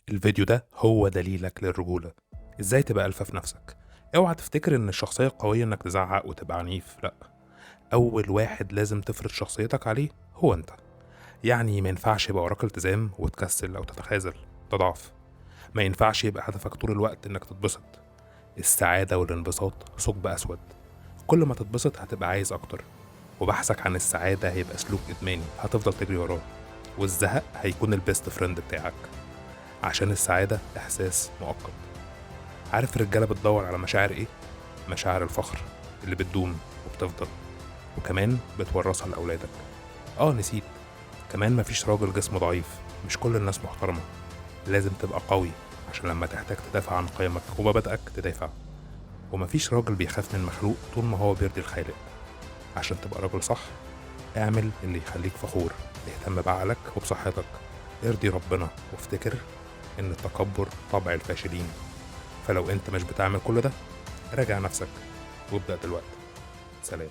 الفيديو ده هو دليلك للرجولة. ازاي تبقى ألفة في نفسك. اوعى تفتكر ان الشخصية القوية انك تزعق وتبقى عنيف، لا. اول واحد لازم تفرض شخصيتك عليه هو انت. يعني ما ينفعش يبقى وراك التزام وتكسل او تتخاذل، ده ضعف. ما ينفعش يبقى هدفك طول الوقت انك تتبسط. السعادة والانبساط ثقب اسود. كل ما تتبسط هتبقى عايز اكتر، وبحثك عن السعادة هيبقى سلوك ادماني هتفضل تجري وراه، والزهق هيكون البيست فريند بتاعك. عشان السعادة احساس مؤقت. عارف الرجالة بتدور على مشاعر ايه؟ مشاعر الفخر اللي بتدوم وبتفضل، وكمان بتورثها لأولادك. نسيت كمان مفيش راجل جسمه ضعيف، مش كل الناس محترمة. لازم تبقى قوي عشان لما تحتاج تدافع عن قيمك ومبادئك تدافع. ومفيش راجل بيخاف من مخلوق طول ما هو بيرضي الخالق. عشان تبقى راجل صح، اعمل اللي يخليك فخور، اهتم بعقلك وبصحتك، ارضي ربنا، وافتكر ان التكبر طبع الفاشلين. فلو انت مش بتعمل كل ده، راجع نفسك وابدأ دلوقتي. سلام.